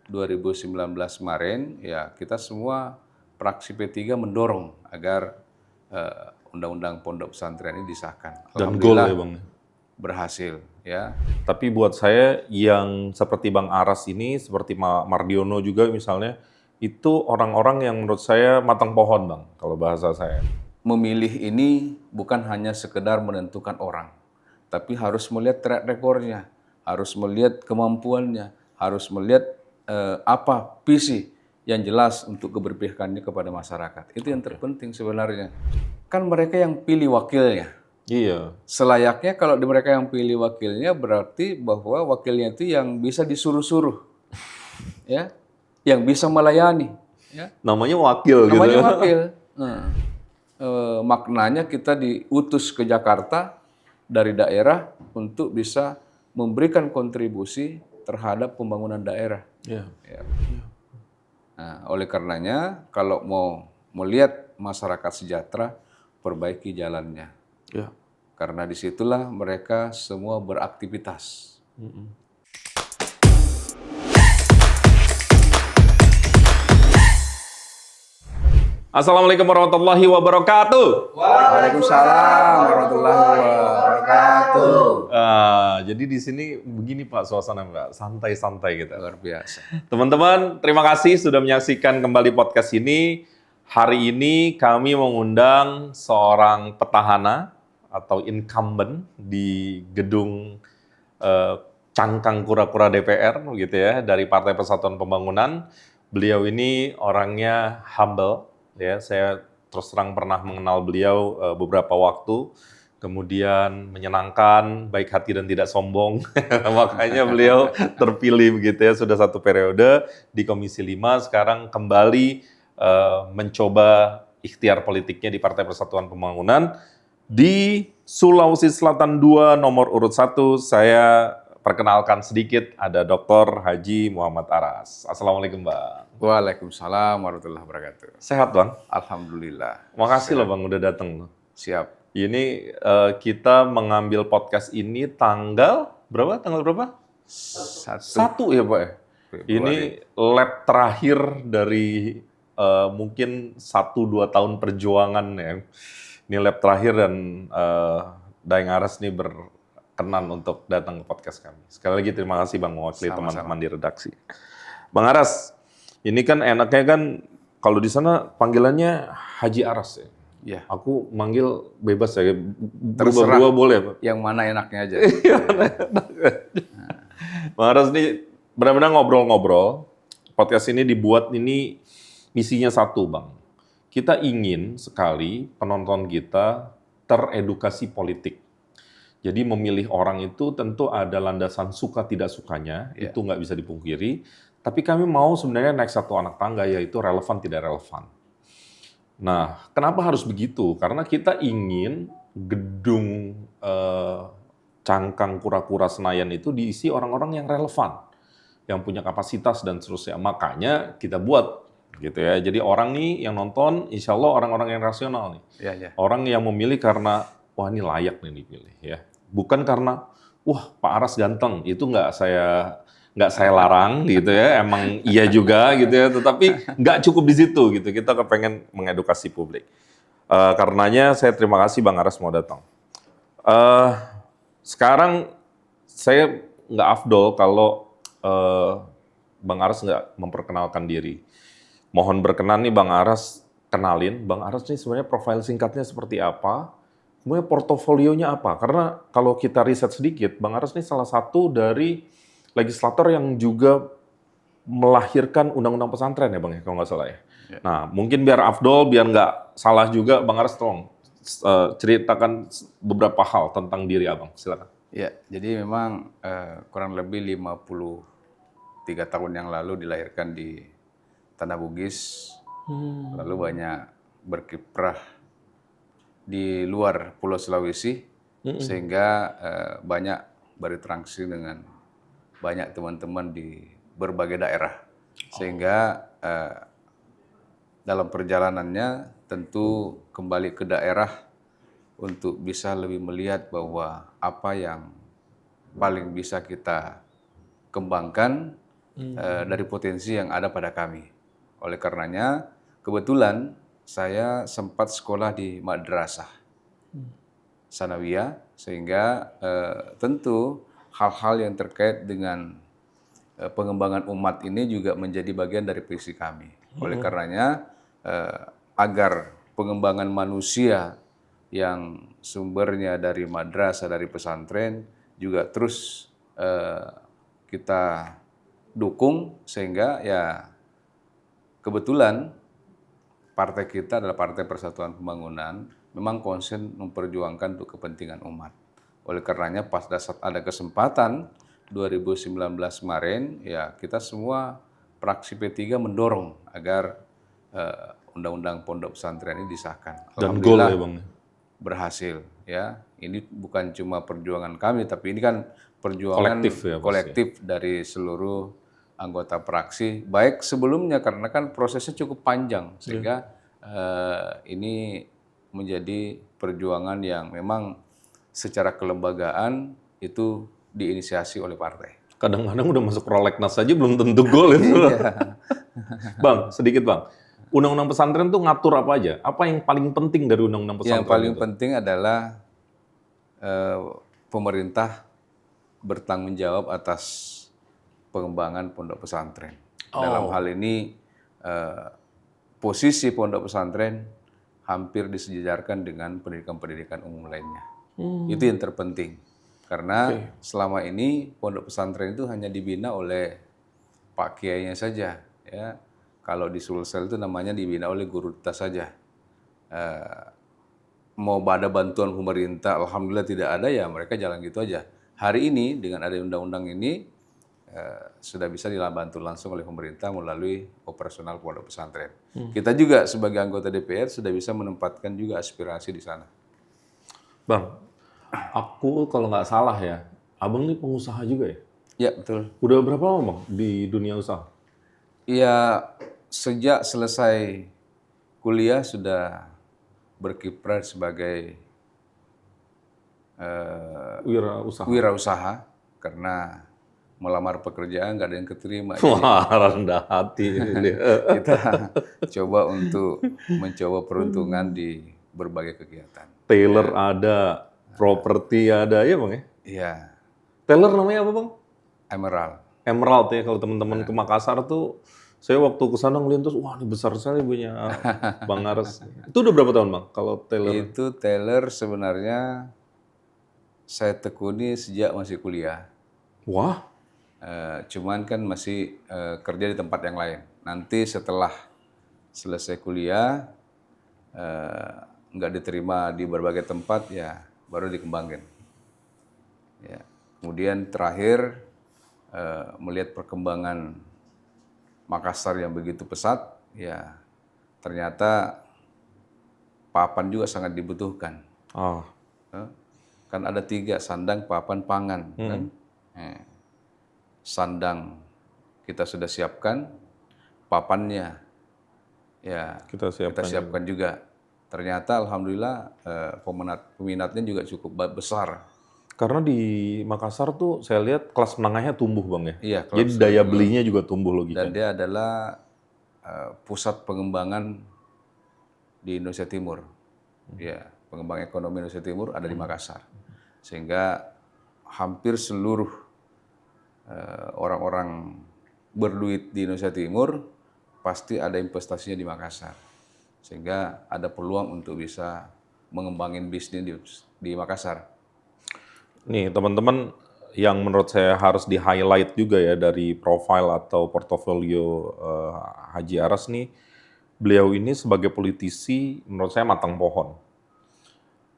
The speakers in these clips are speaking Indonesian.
2019 kemarin, ya kita semua fraksi P3 mendorong agar Undang-Undang Pondok Pesantren ini disahkan. Dan gol Alhamdulillah ya Bang. berhasil, ya. Tapi buat saya yang seperti Bang Aras ini, seperti Mardiono juga misalnya, itu orang-orang yang menurut saya matang pohon Bang, kalau bahasa saya. Memilih ini bukan hanya sekedar menentukan orang, tapi harus melihat track record-nya, harus melihat kemampuannya, harus melihat apa visi yang jelas untuk keberpihakannya kepada masyarakat. Itu yang terpenting sebenarnya. Kan mereka yang pilih wakilnya. Iya. Selayaknya kalau mereka yang pilih wakilnya berarti bahwa wakilnya itu yang bisa disuruh-suruh, ya, yang bisa melayani, ya. Namanya wakil Namanya gitu. wakil. Maknanya kita diutus ke Jakarta dari daerah untuk bisa memberikan kontribusi terhadap pembangunan daerah. Iya. Ya. Nah, oleh karenanya kalau mau melihat masyarakat sejahtera, perbaiki jalannya. Ya. Karena disitulah mereka semua beraktivitas. Assalamualaikum warahmatullahi wabarakatuh. Waalaikumsalam warahmatullahi wabarakatuh. Jadi di sini begini Pak suasana Pak, santai-santai gitu. Luar biasa. Teman-teman, terima kasih sudah menyaksikan kembali podcast ini. Hari ini kami mengundang seorang petahana atau incumbent di gedung Cangkang Kura-Kura DPR gitu ya, dari Partai Persatuan Pembangunan. Beliau ini orangnya humble ya. Saya terus terang pernah mengenal beliau beberapa waktu. Kemudian menyenangkan, baik hati dan tidak sombong. Makanya beliau terpilih begitu ya, sudah 1 periode di Komisi 5, sekarang kembali mencoba ikhtiar politiknya di Partai Persatuan Pembangunan. Di Sulawesi Selatan 2, nomor urut 1, saya perkenalkan sedikit, ada Dr. Haji Muhammad Aras. Assalamualaikum Bang. Waalaikumsalam warahmatullahi wabarakatuh. Sehat Bang? Alhamdulillah. Makasih loh Bang udah datang. Siap. Ini kita mengambil podcast ini tanggal berapa? Tanggal berapa? 1 ya Pak ya? Februari. Ini lab terakhir dari mungkin 1-2 tahun perjuangan ya. Ini lab terakhir dan Daeng Aras ini berkenan untuk datang ke podcast kami. Sekali lagi terima kasih Bang mewakili teman-teman di redaksi. Bang Aras, ini kan enaknya kan kalau di sana panggilannya Haji Aras ya. Ya. Aku manggil bebas ya, Terserah. berubah boleh Pak. Yang mana enaknya aja. Bang Aras ini benar-benar ngobrol-ngobrol. Podcast ini dibuat ini misinya satu Bang. Kita ingin sekali penonton kita teredukasi politik. Jadi memilih orang itu tentu ada landasan suka tidak sukanya, itu nggak bisa dipungkiri. Tapi kami mau sebenarnya naik satu anak tangga, yaitu relevan tidak relevan. Nah, kenapa harus begitu? Karena kita ingin gedung Cangkang Kura-Kura Senayan itu diisi orang-orang yang relevan, yang punya kapasitas dan seterusnya. Makanya kita buat gitu ya. Jadi orang nih yang nonton, insya Allah orang-orang yang rasional nih. Ya. Orang yang memilih karena wah ini layak nih dipilih ya. Bukan karena wah Pak Aras ganteng, itu nggak saya larang gitu ya, emang iya juga gitu ya, tetapi nggak cukup di situ gitu, kita kepengen mengedukasi publik. Karenanya saya terima kasih Bang Aras mau datang. Sekarang saya nggak afdol kalau Bang Aras nggak memperkenalkan diri. Mohon berkenan nih Bang Aras, kenalin Bang Aras nih sebenarnya profil singkatnya seperti apa, kemudian portofolionya apa, karena kalau kita riset sedikit, Bang Aras nih salah satu dari legislator yang juga melahirkan undang-undang pesantren ya Bang ya, kalau nggak salah ya. Nah mungkin biar afdol, biar nggak salah juga Bang Aras tolong ceritakan beberapa hal tentang diri Abang, silakan. Ya, jadi memang kurang lebih 53 tahun yang lalu dilahirkan di Tanah Bugis, lalu banyak berkiprah di luar Pulau Sulawesi, sehingga banyak berinteraksi dengan banyak teman-teman di berbagai daerah, sehingga dalam perjalanannya tentu kembali ke daerah untuk bisa lebih melihat bahwa apa yang paling bisa kita kembangkan dari potensi yang ada pada kami. Oleh karenanya, kebetulan saya sempat sekolah di madrasah sanawiyah, sehingga tentu hal-hal yang terkait dengan pengembangan umat ini juga menjadi bagian dari visi kami. Oleh karenanya, agar pengembangan manusia yang sumbernya dari madrasah, dari pesantren, juga terus kita dukung, sehingga ya kebetulan partai kita adalah Partai Persatuan Pembangunan, memang konsen memperjuangkan untuk kepentingan umat. Oleh karenanya pada saat ada kesempatan 2019 kemarin, ya kita semua fraksi P3 mendorong agar undang-undang pondok pesantren ini disahkan. Dan gol Alhamdulillah ya Bang. berhasil, ya. Ini bukan cuma perjuangan kami, tapi ini kan perjuangan Kolektif ya, kolektif dari seluruh anggota fraksi, baik sebelumnya, karena kan prosesnya cukup panjang, sehingga ini menjadi perjuangan yang memang secara kelembagaan itu diinisiasi oleh partai. Kadang-kadang udah masuk prolegnas aja belum tentu gol itu. Bang, sedikit Bang. Undang-undang pesantren tuh ngatur apa aja? Apa yang paling penting dari undang-undang pesantren Yang paling itu? penting adalah pemerintah bertanggung jawab atas pengembangan pondok pesantren. Dalam hal ini posisi pondok pesantren hampir disejajarkan dengan pendidikan-pendidikan umum lainnya. Itu yang terpenting. Karena selama ini pondok pesantren itu hanya dibina oleh Pak Kiainya saja, ya. Kalau di Sulsel itu namanya dibina oleh guru tas saja. Mau ada bantuan pemerintah, alhamdulillah tidak ada, ya mereka jalan gitu aja. Hari ini dengan ada undang-undang ini sudah bisa dibantu langsung oleh pemerintah melalui operasional pondok pesantren. Kita juga sebagai anggota DPR sudah bisa menempatkan juga aspirasi di sana. Bang, aku kalau nggak salah ya, Abang ini pengusaha juga ya? Ya, betul. Udah berapa lama Bang di dunia usaha? Ya, sejak selesai kuliah sudah berkiprah sebagai wirausaha, karena melamar pekerjaan nggak ada yang keterima. Wah, rendah hati ini dia. Kita coba untuk mencoba peruntungan di berbagai kegiatan. Tailor ada, properti ada, ya Bang ya? Iya, Tailor namanya apa Bang? Emerald. Emerald ya, kalau teman-teman ke Makassar tuh, saya waktu ke sana ngeliat terus, wah ini besar sekali punya Bang Ares. Itu udah berapa tahun Bang kalau Tailor? Itu tailor sebenarnya saya tekuni sejak masih kuliah. Wah, Cuman kan masih kerja di tempat yang lain. Nanti setelah selesai kuliah, nggak diterima di berbagai tempat, ya baru dikembangkan. Ya. Kemudian terakhir melihat perkembangan Makassar yang begitu pesat, ya ternyata papan juga sangat dibutuhkan. ah, Kan ada 3, sandang, papan, pangan. Kan? Sandang kita sudah siapkan, papannya ya kita siapkan juga. Ternyata alhamdulillah peminatnya juga cukup besar. Karena di Makassar tuh saya lihat kelas menengahnya tumbuh Bang ya. Iya, Jadi daya belinya juga tumbuh logikanya. Dan dia adalah pusat pengembangan di Indonesia Timur. Ya, pengembang ekonomi Indonesia Timur ada di Makassar. Sehingga hampir seluruh orang-orang berduit di Indonesia Timur pasti ada investasinya di Makassar. Sehingga ada peluang untuk bisa mengembangin bisnis di Makassar. Nih teman-teman, yang menurut saya harus di-highlight juga ya dari profil atau portofolio Haji Ares nih, beliau ini sebagai politisi menurut saya matang pohon.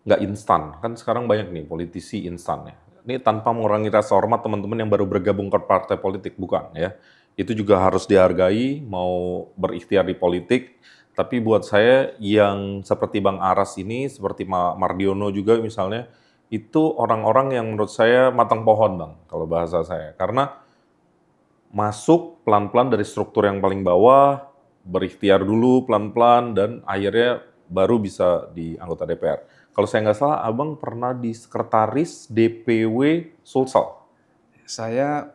Nggak instan, kan sekarang banyak nih politisi instan ya. Ini tanpa mengurangi rasa hormat teman-teman yang baru bergabung ke partai politik, bukan ya. Itu juga harus dihargai, mau berikhtiar di politik. Tapi buat saya yang seperti Bang Ares ini, seperti Mardiono juga misalnya, itu orang-orang yang menurut saya matang pohon Bang, kalau bahasa saya. Karena masuk pelan-pelan dari struktur yang paling bawah, berikhtiar dulu pelan-pelan, dan akhirnya baru bisa di anggota DPR. Kalau saya nggak salah, Abang pernah di sekretaris DPW Sulsel. Saya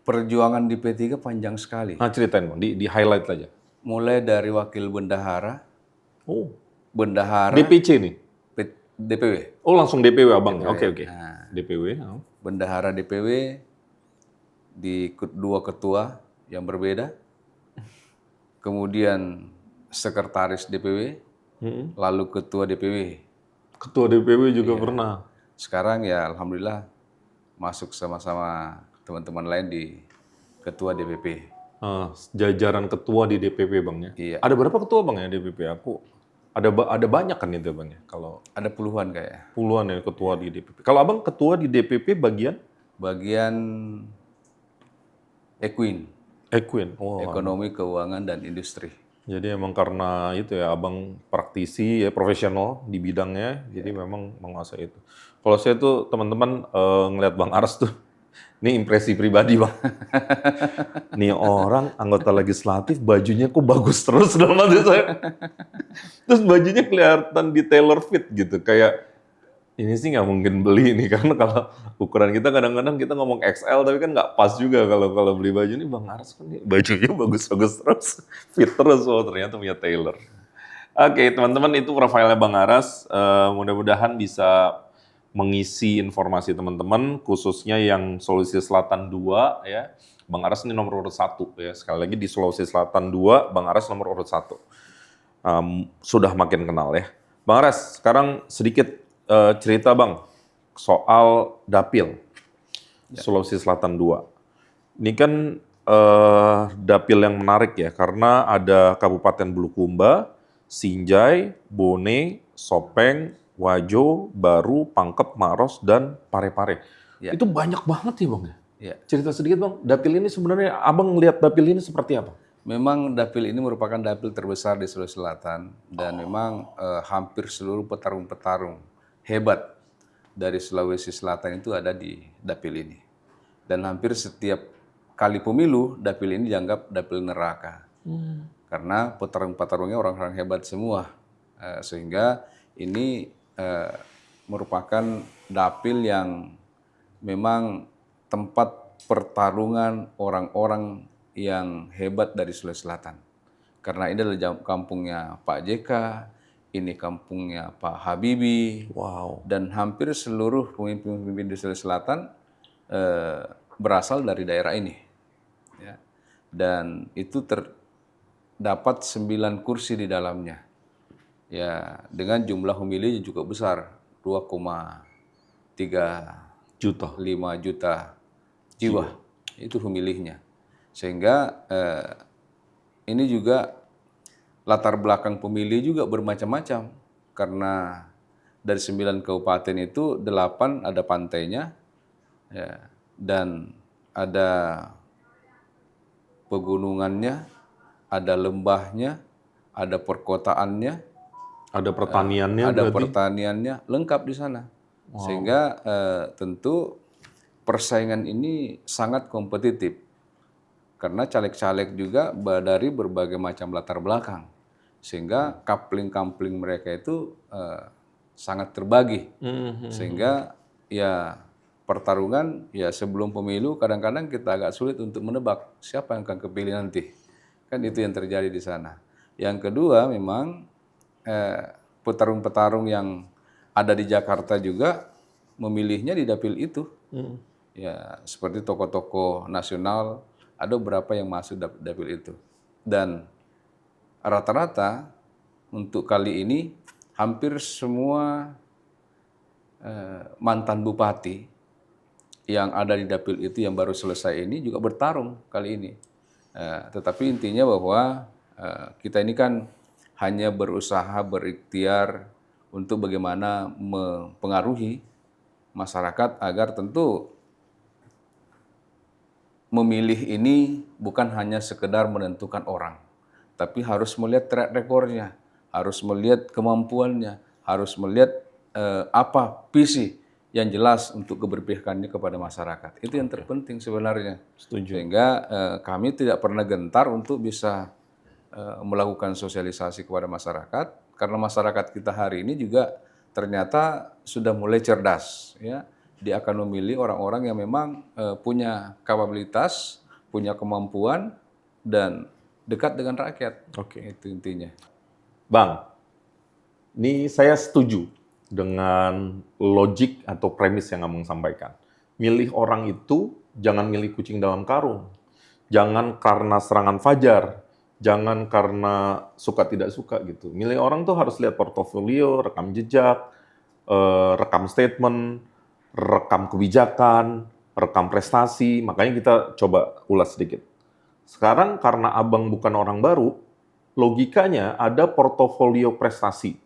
Perjuangan di P3 panjang sekali. Nah, ceritain Bang, di highlight aja. Mulai dari wakil bendahara, Oh, bendahara DPC nih. DPW, Oh, langsung DPW Abang. Oke, oke. Nah. DPW. Oh. bendahara DPW di dua ketua yang berbeda, kemudian sekretaris DPW, Mm-mm. lalu ketua DPW. Ketua DPW juga pernah. Sekarang ya alhamdulillah masuk sama-sama teman-teman lain di ketua DPP. Jajaran ketua di DPP Bang ya. Iya. Ada berapa ketua Bang ya DPP? Aku ada banyak kan itu Bang ya. Kalau Ada puluhan kayak. puluhan ya ketua di DPP. Kalau Abang ketua di DPP bagian Bagian Equin, Equin. Oh, ekonomi, keuangan, dan industri. jadi emang karena itu ya Abang praktisi ya profesional di bidangnya, jadi memang menguasai itu. Kalau saya tuh teman-teman ngelihat Bang Aras tuh, ini impresi pribadi Bang. Nih orang anggota legislatif bajunya kok bagus terus dalam hati saya. Terus bajunya kelihatan di tailor fit gitu, kayak ini sih nggak mungkin beli nih karena kalau ukuran kita kadang-kadang kita ngomong XL tapi kan nggak pas juga kalau beli baju ini Bang Aras kan nih bajunya bagus-bagus terus, fit terus, oh ternyata punya tailor. Oke teman-teman, itu profilnya Bang Aras. Mudah-mudahan bisa mengisi informasi teman-teman khususnya yang Sulawesi Selatan 2 ya. Bang Aras ini nomor urut 1 ya. Sekali lagi di Sulawesi Selatan 2, Bang Aras nomor urut 1. Sudah makin kenal ya. Bang Aras, sekarang sedikit cerita Bang soal Dapil Sulawesi Selatan 2. Ini kan dapil yang menarik ya karena ada Kabupaten Bulukumba, Sinjai, Bone, Sopeng, Wajo, Baru, Pangkep, Maros, dan Parepare. Ya. Itu banyak banget ya Bang ya? Ya. Cerita sedikit Bang, dapil ini sebenarnya Abang lihat dapil ini seperti apa? Memang dapil ini merupakan dapil terbesar di Sulawesi Selatan dan memang hampir seluruh petarung-petarung hebat dari Sulawesi Selatan itu ada di dapil ini. Dan hampir setiap kali pemilu dapil ini dianggap dapil neraka. Karena petarung-petarungnya orang-orang hebat semua. Sehingga ini merupakan dapil yang memang tempat pertarungan orang-orang yang hebat dari Sulawesi Selatan. Karena ini adalah kampungnya Pak JK, ini kampungnya Pak Habibie, Wow. dan hampir seluruh pemimpin-pemimpin di Sulawesi Selatan berasal dari daerah ini. Ya. Dan itu terdapat 9 kursi di dalamnya. Ya, dengan jumlah pemilih yang cukup besar, 2,35 juta jiwa. Itu pemilihnya. Sehingga ini juga latar belakang pemilih juga bermacam-macam. Karena dari 9 kabupaten itu 8 ada pantainya, ya, dan ada pegunungannya, ada lembahnya, ada perkotaannya, ada pertaniannya, ada berarti? pertaniannya, lengkap di sana. Sehingga tentu persaingan ini sangat kompetitif. Karena caleg-caleg juga dari berbagai macam latar belakang. Sehingga kampling-kampling mereka itu sangat terbagi. Sehingga ya pertarungan ya sebelum pemilu kadang-kadang kita agak sulit untuk menebak siapa yang akan kepilih nanti. Kan itu yang terjadi di sana. Yang kedua memang petarung-petarung yang ada di Jakarta juga memilihnya di dapil itu. Ya seperti tokoh-tokoh nasional ada beberapa yang masuk dapil itu. Dan rata-rata untuk kali ini hampir semua mantan bupati yang ada di dapil itu yang baru selesai ini juga bertarung kali ini. Tetapi intinya bahwa kita ini kan hanya berusaha berikhtiar untuk bagaimana mempengaruhi masyarakat agar tentu memilih ini bukan hanya sekedar menentukan orang, tapi harus melihat track recordnya, harus melihat kemampuannya, harus melihat apa visi yang jelas untuk keberpihakannya kepada masyarakat. Itu yang terpenting sebenarnya. Setuju. Sehingga kami tidak pernah gentar untuk bisa melakukan sosialisasi kepada masyarakat, karena masyarakat kita hari ini juga ternyata sudah mulai cerdas, ya. dia akan memilih orang-orang yang memang punya kapabilitas, punya kemampuan, dan dekat dengan rakyat. Oke. Itu intinya. Bang, ini saya setuju dengan logik atau premis yang Abang sampaikan. Milih orang itu jangan milih kucing dalam karung. Jangan karena serangan fajar. Jangan karena suka tidak suka gitu. Milih orang tuh harus lihat portofolio, rekam jejak, rekam statement, rekam kebijakan, rekam prestasi. Makanya kita coba ulas sedikit. Sekarang karena Abang bukan orang baru, logikanya ada portofolio prestasi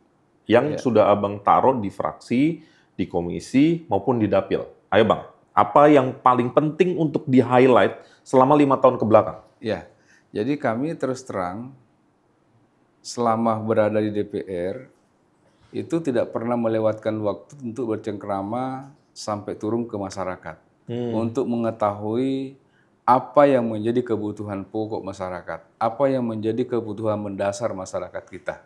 yang sudah Abang taruh di fraksi, di komisi, maupun di dapil. Ayo Bang, apa yang paling penting untuk di-highlight selama 5 tahun ke belakang? Ya, jadi kami terus terang selama berada di DPR itu tidak pernah melewatkan waktu untuk bercengkrama sampai turun ke masyarakat untuk mengetahui apa yang menjadi kebutuhan pokok masyarakat, apa yang menjadi kebutuhan mendasar masyarakat kita.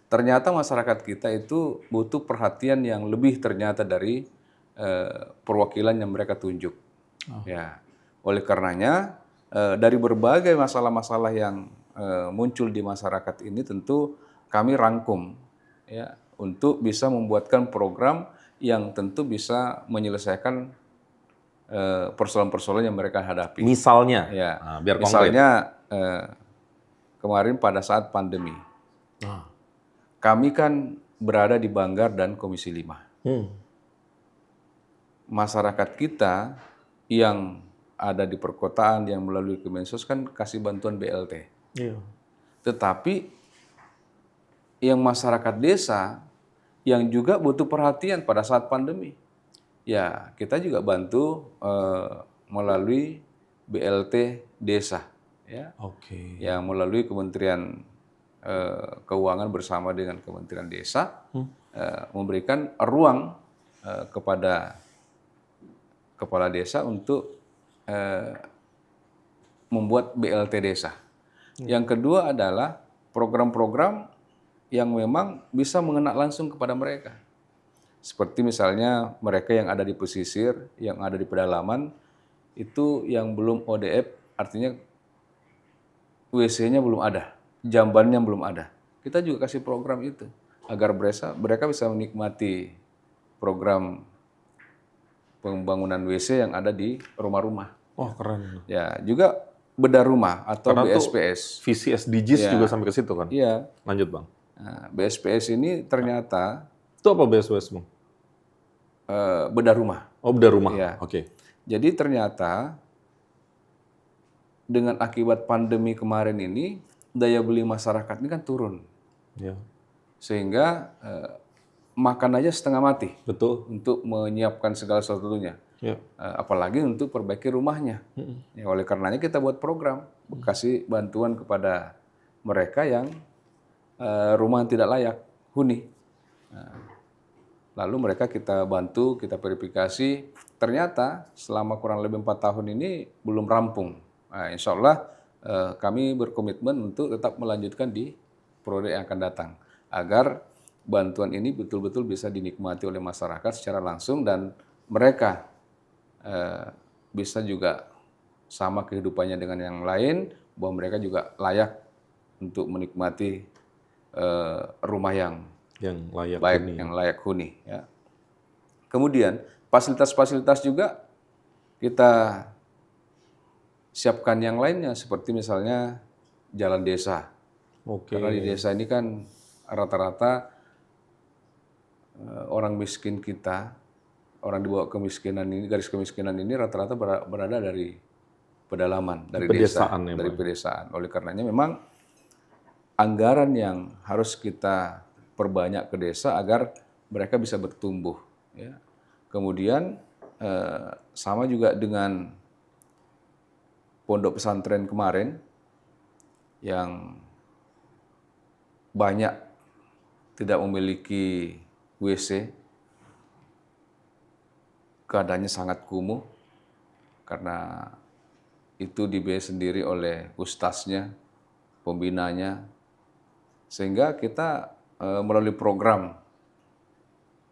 Ternyata masyarakat kita itu butuh perhatian yang lebih ternyata dari perwakilan yang mereka tunjuk. Ya, oleh karenanya dari berbagai masalah-masalah yang muncul di masyarakat ini tentu kami rangkum ya untuk bisa membuatkan program yang tentu bisa menyelesaikan persoalan-persoalan yang mereka hadapi. Misalnya, Ya, biar konkret. misalnya kemarin pada saat pandemi, kami kan berada di Banggar dan Komisi 5. Masyarakat kita yang ada di perkotaan yang melalui Kemensos kan kasih bantuan BLT. Tetapi yang masyarakat desa yang juga butuh perhatian pada saat pandemi, ya kita juga bantu melalui BLT desa, ya, yang melalui Kementerian Keuangan bersama dengan Kementerian Desa memberikan ruang kepada kepala desa untuk membuat BLT desa. Yang kedua adalah program-program yang memang bisa mengena langsung kepada mereka. Seperti misalnya mereka yang ada di pesisir, yang ada di pedalaman, itu yang belum ODF, artinya WC-nya belum ada, jambannya belum ada. Kita juga kasih program itu, agar mereka bisa menikmati program pembangunan WC yang ada di rumah-rumah. Wah, keren. Ya, juga bedah rumah atau Karena BSPS. Visi SDGs juga sampai ke situ kan? Iya. Lanjut Bang. Nah, BSPS ini ternyata Itu apa BSWS Bang? bedah rumah. Oh, bedah rumah. Iya. Oke. Jadi ternyata dengan akibat pandemi kemarin ini daya beli masyarakat ini kan turun, Ya. sehingga makan aja setengah mati Betul. untuk menyiapkan segala sesuatunya. Ya. Apalagi untuk perbaiki rumahnya. Ya, oleh karenanya kita buat program kasih bantuan kepada mereka yang rumah yang tidak layak huni. Lalu mereka kita bantu, kita verifikasi. Ternyata selama kurang lebih 4 tahun ini belum rampung. Nah, insya Allah kami berkomitmen untuk tetap melanjutkan di periode yang akan datang, agar bantuan ini betul-betul bisa dinikmati oleh masyarakat secara langsung dan mereka bisa juga sama kehidupannya dengan yang lain, bahwa mereka juga layak untuk menikmati rumah yang layak baik, huni. yang layak huni. Ya. Kemudian fasilitas-fasilitas juga kita siapkan yang lainnya, seperti misalnya jalan desa. Karena di desa ini kan rata-rata orang miskin kita, orang di bawah kemiskinan ini, garis kemiskinan ini rata-rata berada dari pedalaman, dari Pedesaan, desa, ya, dari Bang. pedesaan. Oleh karenanya memang anggaran yang harus kita perbanyak ke desa agar mereka bisa bertumbuh. Ya. Kemudian sama juga dengan pondok pesantren kemarin yang banyak tidak memiliki WC, keadaannya sangat kumuh karena itu dibiayai sendiri oleh ustaznya, pembinanya, sehingga kita melalui program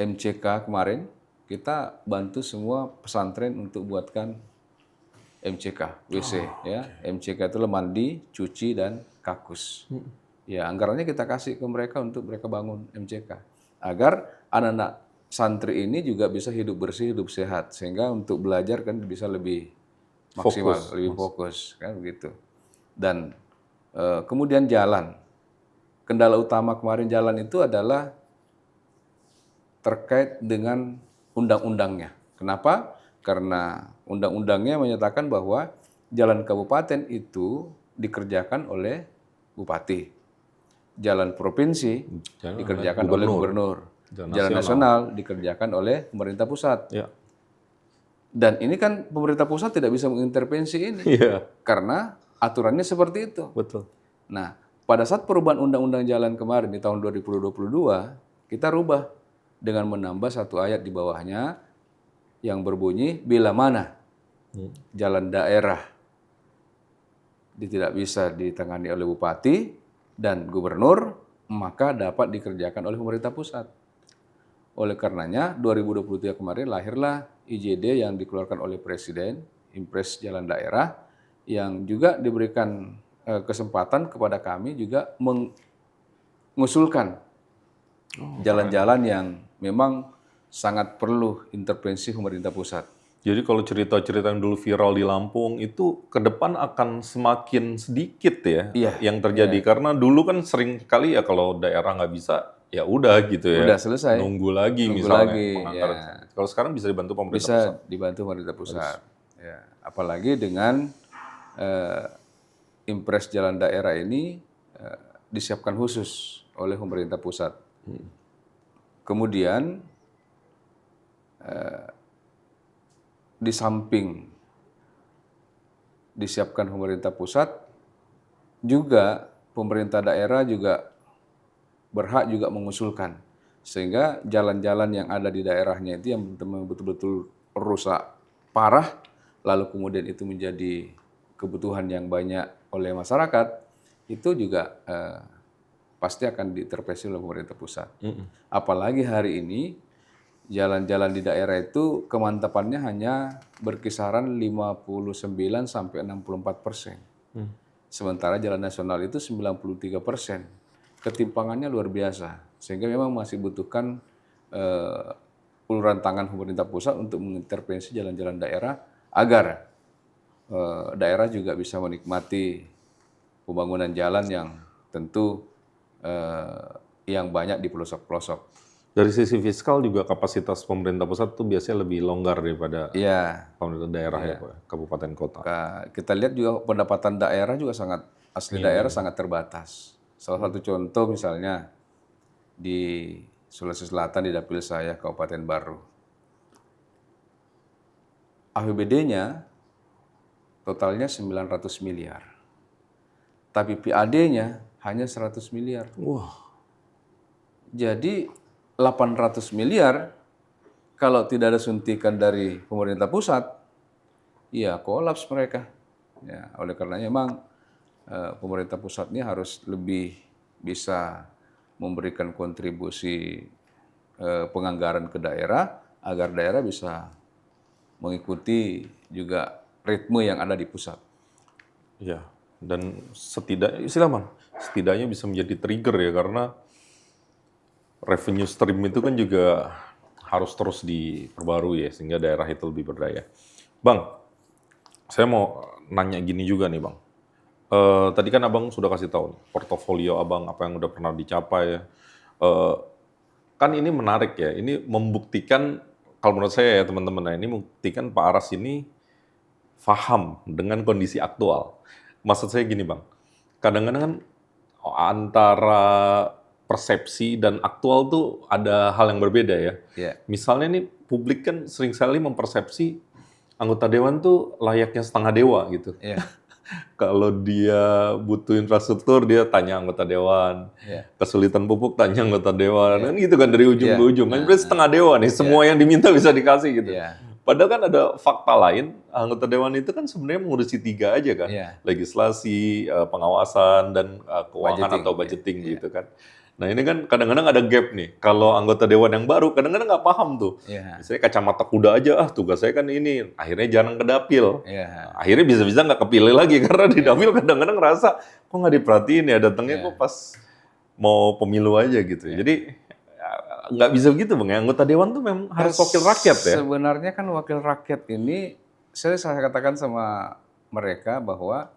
MCK kemarin kita bantu semua pesantren untuk buatkan MCK, WC ya. MCK itu mandi, cuci dan kakus. Ya, anggarannya kita kasih ke mereka untuk mereka bangun MCK agar anak-anak santri ini juga bisa hidup bersih, hidup sehat sehingga untuk belajar kan bisa lebih maksimal, lebih fokus kan begitu. Dan kemudian jalan. Kendala utama kemarin jalan itu adalah terkait dengan undang-undangnya. Kenapa? Karena undang-undangnya menyatakan bahwa jalan kabupaten itu dikerjakan oleh bupati. Jalan provinsi dikerjakan oleh gubernur. Jalan nasional dikerjakan oleh pemerintah pusat. Ya. Dan ini kan pemerintah pusat tidak bisa mengintervensi ini. Karena aturannya seperti itu. Betul. Nah, pada saat perubahan undang-undang jalan kemarin di tahun 2022, kita rubah dengan menambah satu ayat di bawahnya yang berbunyi, bila mana jalan daerah tidak bisa ditangani oleh bupati dan gubernur, maka dapat dikerjakan oleh pemerintah pusat. Oleh karenanya, 2023 kemarin lahirlah IJD yang dikeluarkan oleh Presiden, Impres Jalan Daerah, yang juga diberikan kesempatan kepada kami juga mengusulkan jalan-jalan yang memang sangat perlu intervensi pemerintah pusat. Jadi kalau cerita-cerita yang dulu viral di Lampung itu ke depan akan semakin sedikit ya yang terjadi. Karena dulu kan sering kali ya kalau daerah nggak bisa, ya udah gitu ya. Udah selesai. Nunggu lagi misalnya penganggaran. Kalau sekarang bisa dibantu pemerintah pusat. Bisa dibantu pemerintah pusat. Ya. Apalagi dengan Impres Jalan Daerah ini disiapkan khusus oleh pemerintah pusat. Kemudian di samping disiapkan pemerintah pusat, juga pemerintah daerah juga berhak juga mengusulkan. Sehingga jalan-jalan yang ada di daerahnya itu yang betul-betul rusak parah, lalu kemudian itu menjadi kebutuhan yang banyak oleh masyarakat, itu juga pasti akan diintervensi oleh pemerintah pusat. Apalagi hari ini jalan-jalan di daerah itu kemantapannya hanya berkisaran 59 sampai 64%. Sementara jalan nasional itu 93%. Ketimpangannya luar biasa. Sehingga memang masih butuhkan uluran tangan pemerintah pusat untuk mengintervensi jalan-jalan daerah agar daerah juga bisa menikmati pembangunan jalan yang tentu yang banyak di pelosok-pelosok. Dari sisi fiskal juga kapasitas pemerintah pusat tuh biasanya lebih longgar daripada pemerintah daerah ya, kabupaten kota. Kita lihat juga pendapatan daerah juga asli daerah sangat terbatas. Salah satu contoh misalnya di Sulawesi Selatan di dapil saya Kabupaten Baru. APBD-nya totalnya 900 miliar. Tapi PAD-nya hanya 100 miliar. Wah. Jadi 800 miliar kalau tidak ada suntikan dari pemerintah pusat, ya kolaps mereka. Ya, oleh karenanya memang pemerintah pusat ini harus lebih bisa memberikan kontribusi penganggaran ke daerah agar daerah bisa mengikuti juga ritme yang ada di pusat. Ya, dan setidaknya bisa menjadi trigger ya, karena revenue stream itu kan juga harus terus diperbarui ya, sehingga daerah itu lebih berdaya. Bang, saya mau nanya gini juga nih Bang. Tadi kan Abang sudah kasih tahu portofolio Abang, apa yang udah pernah dicapai ya. Kan ini menarik ya, ini membuktikan, kalau menurut saya ya teman-teman, ini membuktikan Pak Aras ini paham dengan kondisi aktual. Maksud saya gini Bang, kadang-kadang kan antara persepsi dan aktual tuh ada hal yang berbeda ya. Misalnya nih publik kan sering sekali mempersepsi anggota dewan tuh layaknya setengah dewa gitu. Kalau dia butuh infrastruktur dia tanya anggota dewan, kesulitan pupuk tanya anggota dewan, kan gitu kan dari ujung ke ujung. Kan berarti setengah dewa nih, semua yang diminta bisa dikasih gitu. Padahal kan ada fakta lain, anggota dewan itu kan sebenarnya mengurusi 3 aja kan, legislasi, pengawasan dan keuangan atau budgeting gitu kan. Nah ini kan kadang-kadang ada gap nih. Kalau anggota dewan yang baru kadang-kadang nggak paham tuh. Iya. Misalnya kacamata kuda aja, tugas saya kan ini. Akhirnya jarang ke dapil. Iya. Akhirnya bisa-bisa nggak kepilih lagi karena di dapil kadang-kadang ngerasa kok nggak diperhatiin ya, datangnya kok pas mau pemilu aja gitu. Jadi nggak bisa gitu Bang. Anggota dewan tuh memang harus wakil rakyat ya. Sebenarnya kan wakil rakyat ini, saya katakan sama mereka bahwa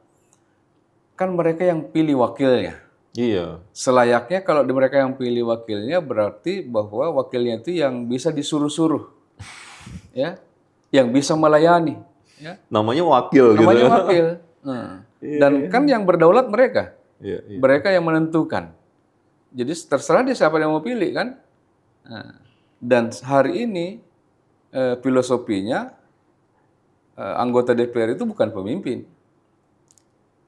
kan mereka yang pilih wakilnya. Iya. Selayaknya kalau di mereka yang pilih wakilnya berarti bahwa wakilnya itu yang bisa disuruh-suruh, ya, yang bisa melayani, ya. Namanya wakil Namanya gitu. wakil. Dan kan yang berdaulat mereka, Iya, iya. mereka yang menentukan. Jadi terserah dia siapa yang mau pilih kan. Dan hari ini filosofinya anggota DPR itu bukan pemimpin,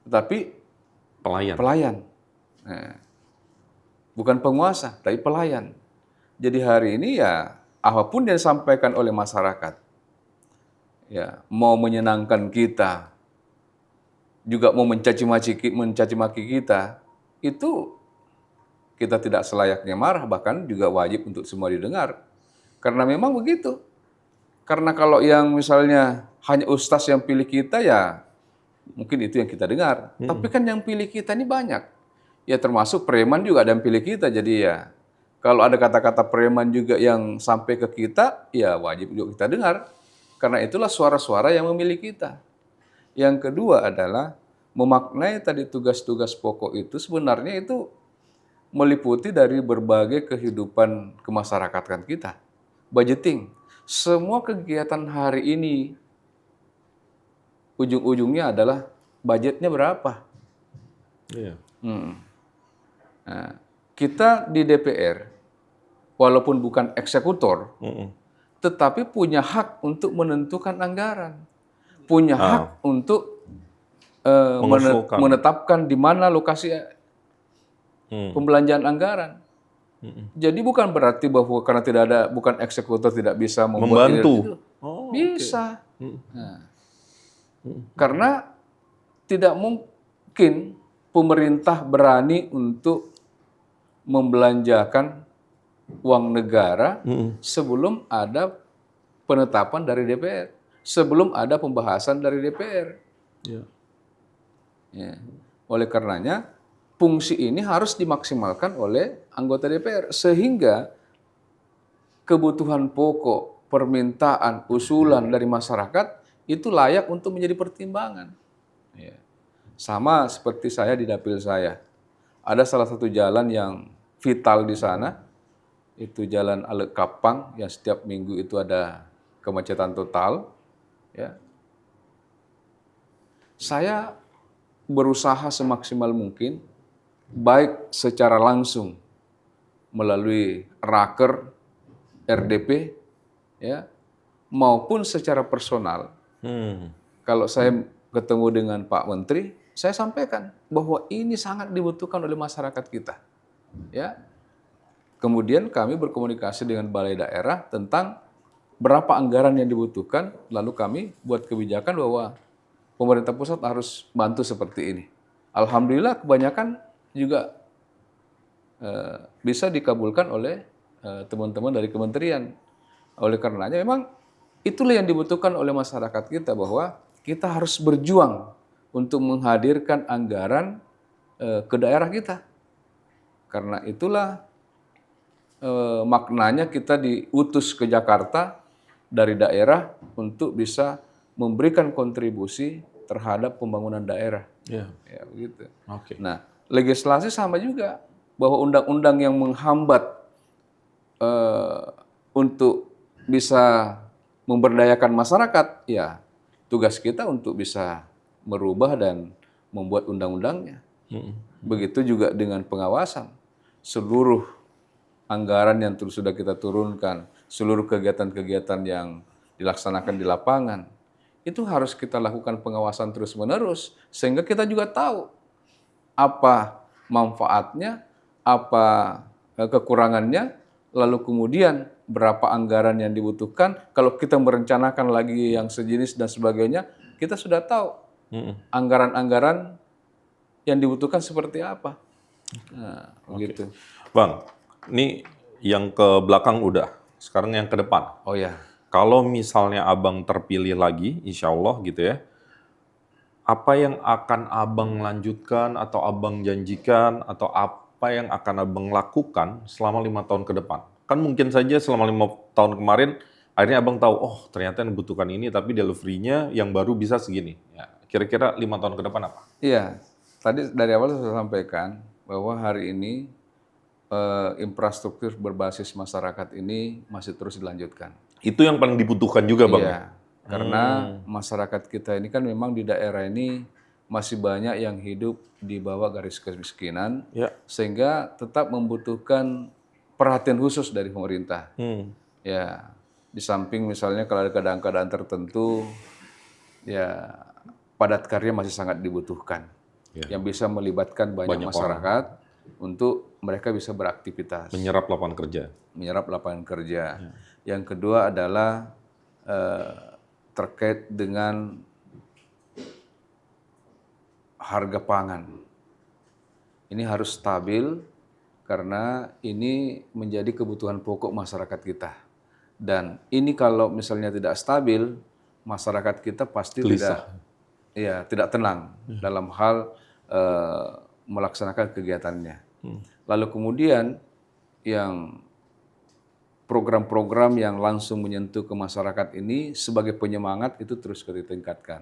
tetapi Pelayan. pelayan. Bukan penguasa, tapi pelayan. Jadi hari ini ya apapun yang disampaikan oleh masyarakat, ya mau menyenangkan kita, juga mau mencaci maki kita, itu kita tidak selayaknya marah, bahkan juga wajib untuk semua didengar. Karena memang begitu. Karena kalau yang misalnya hanya ustaz yang pilih kita, ya mungkin itu yang kita dengar. Tapi kan yang pilih kita ini banyak. Ya termasuk preman juga ada yang pilih kita. Jadi ya kalau ada kata-kata preman juga yang sampai ke kita, ya wajib juga kita dengar. Karena itulah suara-suara yang memilih kita. Yang kedua adalah memaknai tadi tugas-tugas pokok itu sebenarnya itu meliputi dari berbagai kehidupan kemasyarakatan kita. Budgeting. Semua kegiatan hari ini ujung-ujungnya adalah budgetnya berapa. Iya. Nah, kita di DPR, walaupun bukan eksekutor, tetapi punya hak untuk menentukan anggaran. Punya hak untuk Mengusulkan. menetapkan di mana lokasi pembelanjaan anggaran. Jadi bukan berarti bahwa karena tidak ada, bukan eksekutor tidak bisa membuat ini dan Membantu. itu. Bisa. Nah, karena tidak mungkin pemerintah berani untuk membelanjakan uang negara sebelum ada penetapan dari DPR, sebelum ada pembahasan dari DPR. Iya. Ya. Oleh karenanya, fungsi ini harus dimaksimalkan oleh anggota DPR sehingga kebutuhan pokok, permintaan, usulan dari masyarakat itu layak untuk menjadi pertimbangan. Ya. Sama seperti saya di dapil saya. Ada salah satu jalan yang vital di sana, itu Jalan Alek Kapang yang setiap minggu itu ada kemacetan total. Ya. Saya berusaha semaksimal mungkin, baik secara langsung melalui raker RDP, ya, maupun secara personal. Kalau saya ketemu dengan Pak Menteri, saya sampaikan bahwa ini sangat dibutuhkan oleh masyarakat kita. Ya. Kemudian kami berkomunikasi dengan balai daerah tentang berapa anggaran yang dibutuhkan, lalu kami buat kebijakan bahwa pemerintah pusat harus bantu seperti ini. Alhamdulillah kebanyakan juga bisa dikabulkan oleh teman-teman dari kementerian. Oleh karenanya memang itulah yang dibutuhkan oleh masyarakat kita, bahwa kita harus berjuang untuk menghadirkan anggaran ke daerah kita. Karena itulah maknanya kita diutus ke Jakarta dari daerah untuk bisa memberikan kontribusi terhadap pembangunan daerah. Iya. Ya, begitu. Oke. Nah, legislasi sama juga, bahwa undang-undang yang menghambat untuk bisa memberdayakan masyarakat, ya tugas kita untuk bisa merubah dan membuat undang-undangnya. Begitu juga dengan pengawasan. Seluruh anggaran yang sudah kita turunkan, seluruh kegiatan-kegiatan yang dilaksanakan di lapangan, itu harus kita lakukan pengawasan terus-menerus, sehingga kita juga tahu apa manfaatnya, apa kekurangannya, lalu kemudian berapa anggaran yang dibutuhkan. Kalau kita merencanakan lagi yang sejenis dan sebagainya, kita sudah tahu anggaran-anggaran yang dibutuhkan seperti apa. Nah, begitu. Bang, ini yang ke belakang udah, sekarang yang ke depan. Oh ya, Kalau misalnya abang terpilih lagi, insya Allah gitu ya, apa yang akan abang lanjutkan atau abang janjikan atau apa yang akan abang lakukan selama 5 tahun ke depan? Kan mungkin saja selama 5 tahun kemarin, akhirnya abang tahu, oh ternyata yang dibutuhkan ini, tapi delivery-nya yang baru bisa segini. Ya, kira-kira 5 tahun ke depan apa? iya. Tadi dari awal saya sampaikan bahwa hari ini infrastruktur berbasis masyarakat ini masih terus dilanjutkan. Itu yang paling dibutuhkan juga bang ya? Iya, karena masyarakat kita ini kan memang di daerah ini masih banyak yang hidup di bawah garis kemiskinan, Ya. sehingga tetap membutuhkan perhatian khusus dari pemerintah. Hmm. Ya, di samping misalnya kalau ada keadaan-keadaan tertentu, ya padat karya masih sangat dibutuhkan, yang bisa melibatkan banyak masyarakat untuk mereka bisa beraktivitas, Menyerap lapangan kerja. menyerap lapangan kerja. Yang kedua adalah terkait dengan harga pangan. Ini harus stabil karena ini menjadi kebutuhan pokok masyarakat kita. Dan ini kalau misalnya tidak stabil, masyarakat kita pasti tidak tenang dalam hal melaksanakan kegiatannya. Lalu kemudian yang program-program yang langsung menyentuh ke masyarakat ini sebagai penyemangat itu terus ditingkatkan.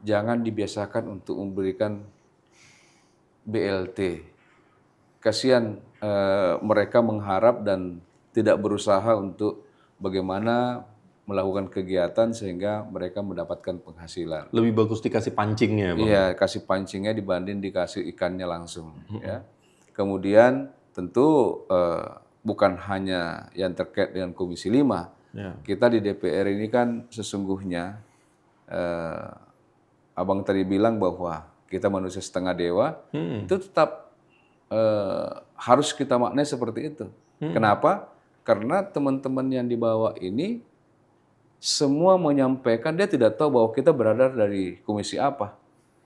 Jangan dibiasakan untuk memberikan BLT. Kasihan mereka mengharap dan tidak berusaha untuk bagaimana melakukan kegiatan sehingga mereka mendapatkan penghasilan. Lebih bagus dikasih pancingnya bang. Iya, kasih pancingnya dibanding dikasih ikannya langsung. Ya. Kemudian tentu bukan hanya yang terkait dengan Komisi 5. Ya. Kita di DPR ini kan sesungguhnya, abang tadi bilang bahwa kita manusia setengah dewa, itu tetap harus kita maknai seperti itu. Kenapa? Karena teman-teman yang di bawah ini semua menyampaikan, dia tidak tahu bahwa kita berada dari komisi apa,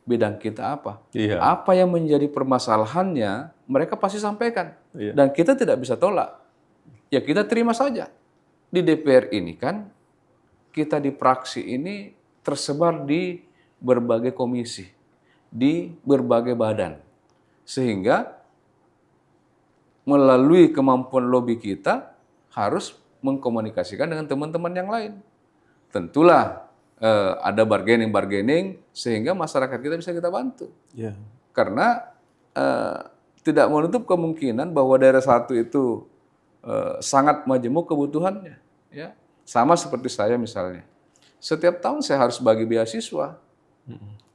bidang kita apa. Iya. Apa yang menjadi permasalahannya, mereka pasti sampaikan. Iya. Dan kita tidak bisa tolak. Ya kita terima saja. Di DPR ini kan, kita di praksi ini tersebar di berbagai komisi, di berbagai badan. Sehingga melalui kemampuan lobby kita harus mengkomunikasikan dengan teman-teman yang lain. Tentulah ada bargaining sehingga masyarakat kita bisa kita bantu. Ya. Karena tidak menutup kemungkinan bahwa daerah satu itu sangat majemuk kebutuhannya. Ya. Sama seperti saya misalnya. Setiap tahun saya harus bagi beasiswa.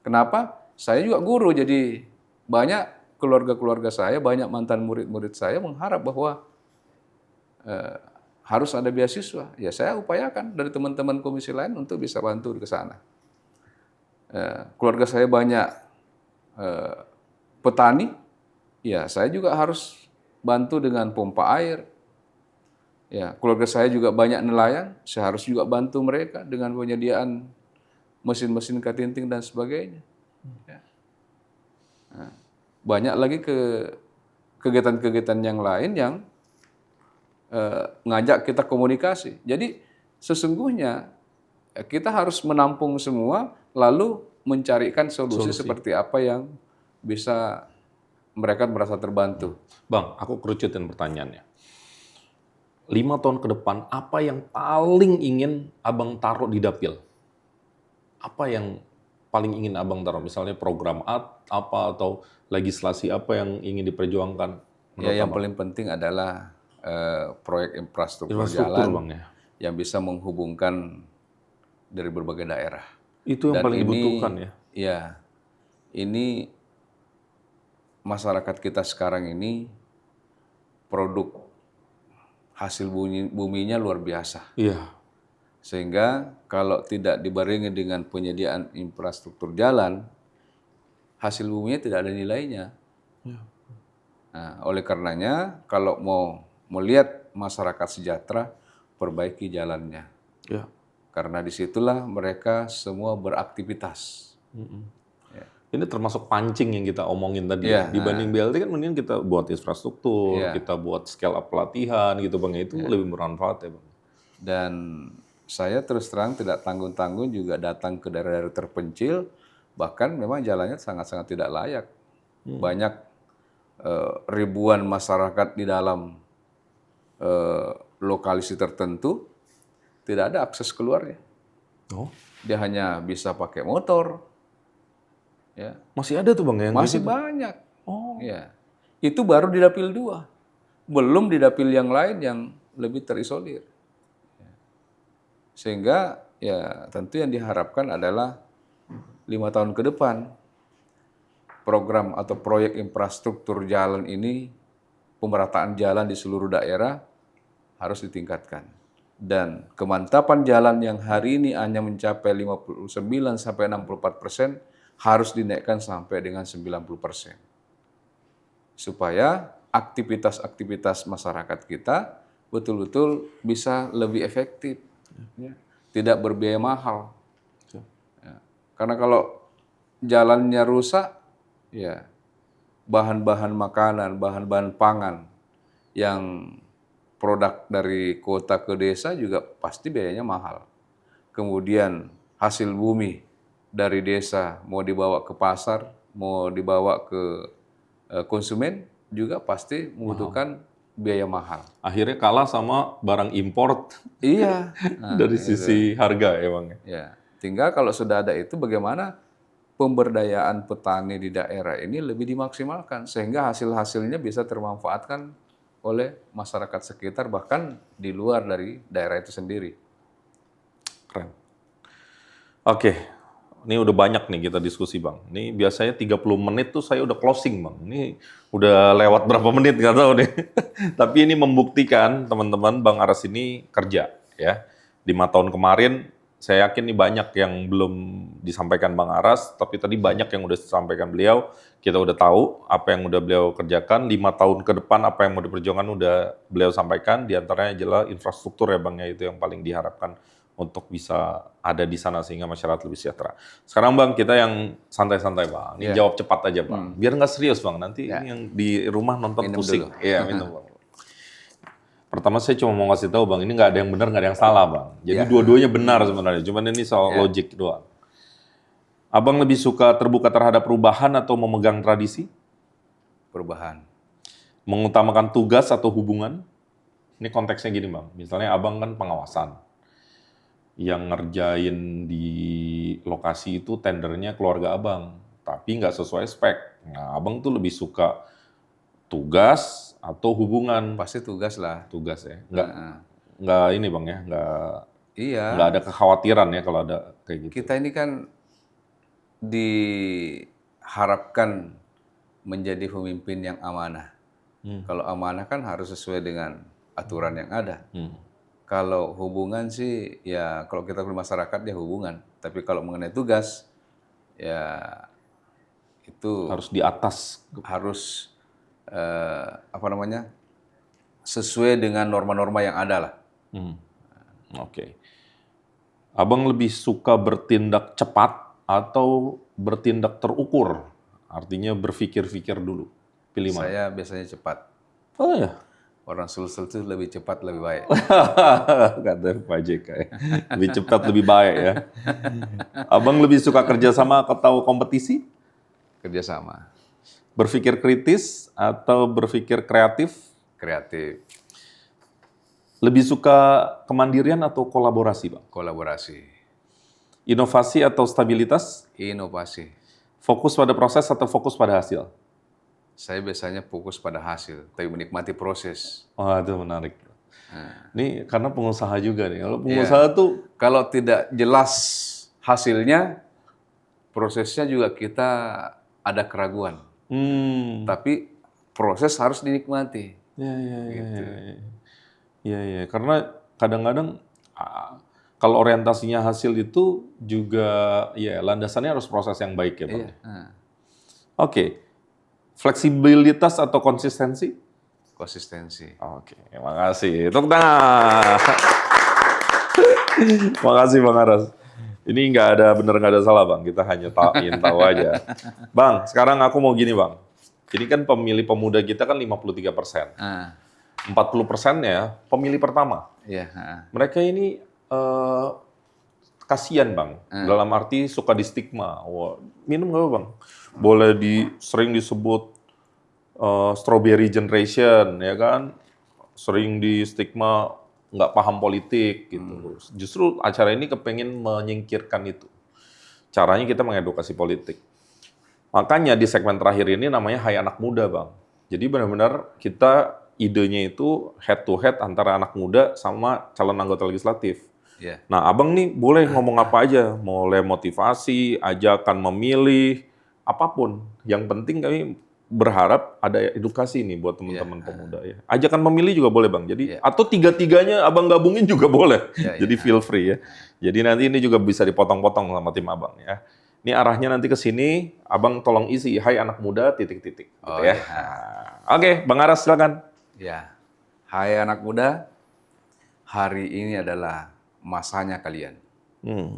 Kenapa? Saya juga guru, jadi banyak keluarga-keluarga saya, banyak mantan murid-murid saya mengharap bahwa harus ada beasiswa. Ya saya upayakan dari teman-teman komisi lain untuk bisa bantu ke sana. Keluarga saya banyak petani, ya saya juga harus bantu dengan pompa air. Ya, keluarga saya juga banyak nelayan, saya harus juga bantu mereka dengan penyediaan mesin-mesin katinting dan sebagainya. Ya. Nah, banyak lagi kegiatan-kegiatan yang lain yang ngajak kita komunikasi. Jadi sesungguhnya kita harus menampung semua, lalu mencarikan solusi seperti apa yang bisa mereka merasa terbantu. Bang, aku kerucutin pertanyaannya. 5 tahun ke depan, apa yang paling ingin abang taruh di dapil? Apa yang paling ingin abang taruh? Misalnya program apa atau legislasi apa yang ingin diperjuangkan? Ya, yang paling penting adalah proyek infrastruktur jalan bang, ya? yang bisa menghubungkan dari berbagai daerah. Itu yang Dan paling ini, dibutuhkan ya? Ya, ini masyarakat kita sekarang ini produk hasil buminya luar biasa. Iya. Sehingga kalau tidak dibarengi dengan penyediaan infrastruktur jalan, hasil buminya tidak ada nilainya. Ya. Nah, oleh karenanya kalau mau melihat masyarakat sejahtera, perbaiki jalannya. Ya. Karena disitulah mereka semua beraktivitas. Ya. Ini termasuk pancing yang kita omongin tadi. Iya, Dibanding BLT kan mendingan kita buat infrastruktur, Iya. kita buat scale up pelatihan gitu Bang. Itu lebih bermanfaat ya Bang. Dan saya terus terang tidak tanggung-tanggung juga datang ke daerah-daerah terpencil, bahkan memang jalannya sangat-sangat tidak layak. Banyak ribuan masyarakat di dalam lokalisasi tertentu tidak ada akses keluarnya. Oh, Dia hanya bisa pakai motor, ya. masih ada tuh Bang yang Masih gitu? banyak. Oh, Ya. Itu baru di dapil 2. Belum di dapil yang lain yang lebih terisolir. Sehingga ya tentu yang diharapkan adalah 5 tahun ke depan program atau proyek infrastruktur jalan ini, pemerataan jalan di seluruh daerah harus ditingkatkan. Dan kemantapan jalan yang hari ini hanya mencapai 59-64% harus dinaikkan sampai dengan 90%. Supaya aktivitas-aktivitas masyarakat kita betul-betul bisa lebih efektif. Ya. Tidak berbiaya mahal. Ya. Karena kalau jalannya rusak, ya bahan-bahan makanan, bahan-bahan pangan yang produk dari kota ke desa juga pasti biayanya mahal. Kemudian hasil bumi dari desa mau dibawa ke pasar, mau dibawa ke konsumen juga pasti membutuhkan biaya mahal. akhirnya kalah sama barang import Iya. dari sisi harga ya Bang. Ya, tinggal kalau sudah ada itu bagaimana pemberdayaan petani di daerah ini lebih dimaksimalkan sehingga hasil-hasilnya bisa termanfaatkan oleh masyarakat sekitar bahkan di luar dari daerah itu sendiri. Keren. Oke, ini udah banyak nih kita diskusi Bang. Ini biasanya 30 menit tuh saya udah closing Bang. Ini udah lewat berapa menit nggak tahu nih. Tapi ini membuktikan teman-teman Bang Aras ini kerja ya. 5 tahun kemarin saya yakin nih banyak yang belum disampaikan Bang Aras, tapi tadi banyak yang udah disampaikan beliau. Kita udah tahu apa yang udah beliau kerjakan. 5 tahun ke depan apa yang mau diperjuangkan udah beliau sampaikan. Di antaranya adalah infrastruktur ya Bang ya, itu yang paling diharapkan untuk bisa ada di sana sehingga masyarakat lebih sejahtera. Sekarang Bang, kita yang santai-santai Bang. Ini jawab cepat aja Bang. Biar nggak serius Bang, nanti ini yang di rumah nonton Minum pusing. dulu. Iya, minum Bang. Pertama saya cuma mau ngasih tahu Bang, ini nggak ada yang benar, nggak ada yang salah Bang. Jadi dua-duanya benar sebenarnya, cuman ini soal logik doang. Abang lebih suka terbuka terhadap perubahan atau memegang tradisi? Perubahan. Mengutamakan tugas atau hubungan? Ini konteksnya gini Bang, misalnya Abang kan pengawasan. Yang ngerjain di lokasi itu tendernya keluarga Abang, tapi nggak sesuai spek. Nah, Abang tuh lebih suka tugas atau hubungan? Pasti tugas lah. Tugas ya, nggak ini Bang ya, Iya. nggak ada kekhawatiran ya kalau ada kayak gitu. Kita ini kan diharapkan menjadi pemimpin yang amanah. Kalau amanah kan harus sesuai dengan aturan yang ada. Kalau hubungan sih, ya kalau kita bermasyarakat ya hubungan. Tapi kalau mengenai tugas, ya itu Harus di atas. harus sesuai dengan norma-norma yang ada lah. Oke. Abang lebih suka bertindak cepat atau bertindak terukur? Artinya berpikir-pikir dulu. Pilih mana? Saya biasanya cepat. Oh ya. Orang Sulsel itu lebih cepat lebih baik. Kata Pak JK ya. Lebih cepat lebih baik ya. Abang lebih suka kerjasama atau kompetisi? Kerjasama, Berpikir kritis atau berpikir kreatif? kreatif, Lebih suka kemandirian atau kolaborasi, Bang? kolaborasi, Inovasi atau stabilitas? inovasi. Fokus pada proses atau fokus pada hasil? Saya biasanya fokus pada hasil, tapi menikmati proses. Wah, itu menarik. Ini karena pengusaha juga nih. Kalau pengusaha tuh Kalau tidak jelas hasilnya, prosesnya juga kita ada keraguan. Tapi proses harus dinikmati. ya. Iya. Karena kadang-kadang kalau orientasinya hasil itu juga ya landasannya harus proses yang baik ya, Bang. Iya. Oke. Fleksibilitas atau konsistensi? Konsistensi. Oke, makasih. Tepuk tangan. Makasih Bang Aras. Ini nggak ada bener nggak ada salah Bang, kita hanya ingin tahu aja. Bang, sekarang aku mau gini Bang. Ini kan pemilih pemuda kita kan 53%. 40%-nya pemilih pertama. Iya. Mereka ini kasihan Bang, dalam arti suka di stigma. Wah, minum nggak Bang? Boleh sering disebut strawberry generation, ya kan? Sering di stigma nggak paham politik gitu. Justru acara ini kepengen menyingkirkan itu. Caranya kita mengedukasi politik. Makanya di segmen terakhir ini namanya Hai Anak Muda, Bang. Jadi benar-benar kita idenya itu head to head antara anak muda sama calon anggota legislatif. Iya. Nah, Abang nih boleh ngomong apa aja, mulai motivasi, ajakan memilih, apapun. Yang penting kami berharap ada edukasi nih buat teman-teman pemuda ya. Ajakan memilih juga boleh Bang. Jadi atau tiga-tiganya Abang gabungin juga boleh. Jadi feel free ya. Jadi nanti ini juga bisa dipotong-potong sama tim Abang ya. Ini arahnya nanti ke sini, Abang tolong isi Hai Anak Muda titik-titik gitu ya. Nah, oke, Bang Aras silakan. Ya. Hai anak muda, hari ini adalah masanya kalian. 10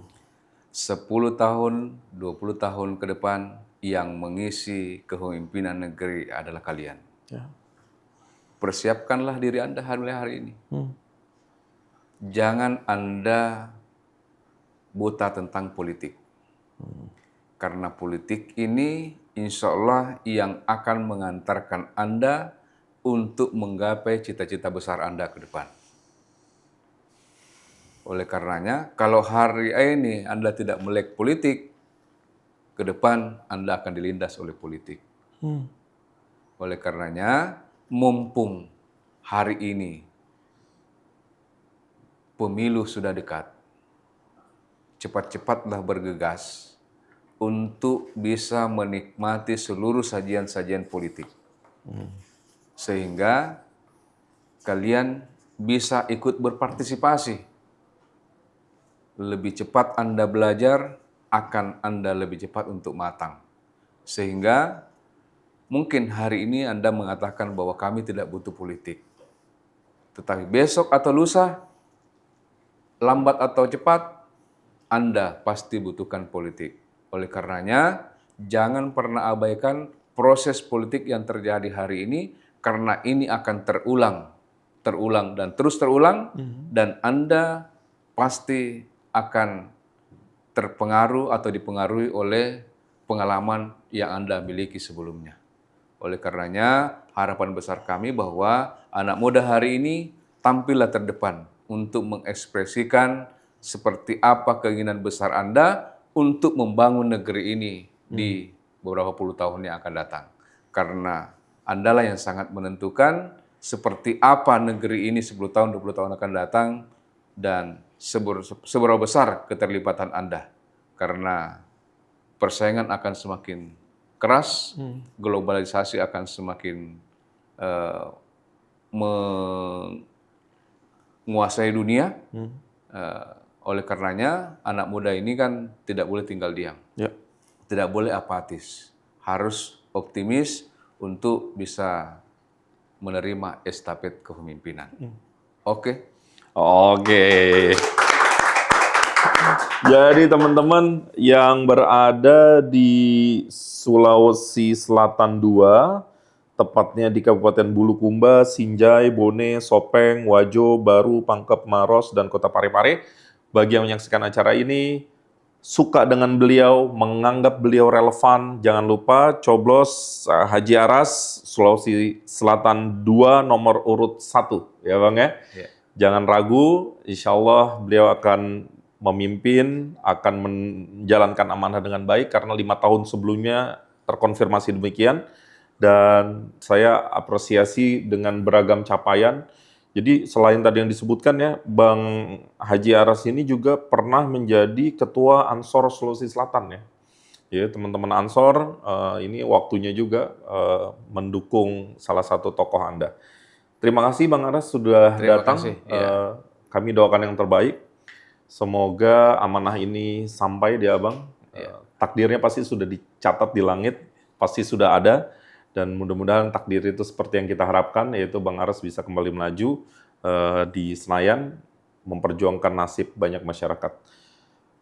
tahun, 20 tahun ke depan yang mengisi kepemimpinan negeri adalah kalian. Ya. Persiapkanlah diri Anda mulai hari ini. Jangan Anda buta tentang politik. Karena politik ini insya Allah yang akan mengantarkan Anda untuk menggapai cita-cita besar Anda ke depan. Oleh karenanya, kalau hari ini Anda tidak melek politik, ke depan Anda akan dilindas oleh politik. Oleh karenanya, mumpung hari ini pemilu sudah dekat, cepat-cepatlah bergegas untuk bisa menikmati seluruh sajian-sajian politik. Sehingga kalian bisa ikut berpartisipasi. Lebih cepat Anda belajar, akan Anda lebih cepat untuk matang. Sehingga mungkin hari ini Anda mengatakan bahwa kami tidak butuh politik. Tetapi besok atau lusa, lambat atau cepat, Anda pasti butuhkan politik. Oleh karenanya, jangan pernah abaikan proses politik yang terjadi hari ini, karena ini akan terulang dan terus terulang, dan Anda pasti akan terpengaruh atau dipengaruhi oleh pengalaman yang Anda miliki sebelumnya. Oleh karenanya, harapan besar kami bahwa anak muda hari ini tampillah terdepan untuk mengekspresikan seperti apa keinginan besar Anda untuk membangun negeri ini di beberapa puluh tahun yang akan datang. Karena Andalah yang sangat menentukan seperti apa negeri ini 10 tahun, 20 tahun akan datang, dan seberapa besar keterlibatan Anda. Karena persaingan akan semakin keras, globalisasi akan semakin menguasai dunia. Oleh karenanya, anak muda ini kan tidak boleh tinggal diam. Tidak boleh apatis. Harus optimis untuk bisa menerima estafet kepemimpinan. Oke. Jadi teman-teman yang berada di Sulawesi Selatan 2, tepatnya di Kabupaten Bulukumba, Sinjai, Bone, Sopeng, Wajo, Baru, Pangkep, Maros, dan Kota Parepare, bagi yang menyaksikan acara ini, suka dengan beliau, menganggap beliau relevan, jangan lupa coblos Haji Aras, Sulawesi Selatan 2, nomor urut 1, ya Bang ya? Jangan ragu, insya Allah beliau akan memimpin, akan menjalankan amanah dengan baik, karena 5 tahun sebelumnya terkonfirmasi demikian, dan saya apresiasi dengan beragam capaian. Jadi selain tadi yang disebutkan ya, Bang Haji Aras ini juga pernah menjadi Ketua Ansor Sulawesi Selatan ya. Ya teman-teman Ansor, ini waktunya juga mendukung salah satu tokoh Anda. Terima kasih Bang Aras sudah datang. Kami doakan yang terbaik. Semoga amanah ini sampai di Abang. Takdirnya pasti sudah dicatat di langit, pasti sudah ada. Dan mudah-mudahan takdir itu seperti yang kita harapkan, yaitu Bang Aras bisa kembali melaju di Senayan, memperjuangkan nasib banyak masyarakat.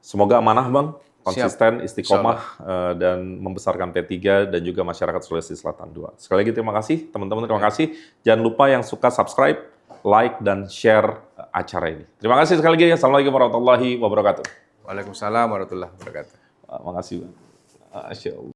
Semoga amanah Bang, konsisten, Siap. istiqomah, dan membesarkan P3 dan juga masyarakat Sulawesi Selatan 2. Sekali lagi terima kasih, teman-teman terima kasih. Jangan lupa yang suka subscribe, like, dan share acara ini. Terima kasih sekali lagi. Assalamualaikum warahmatullahi wabarakatuh. Waalaikumsalam warahmatullahi wabarakatuh. Makasih Bang. Masya Allah.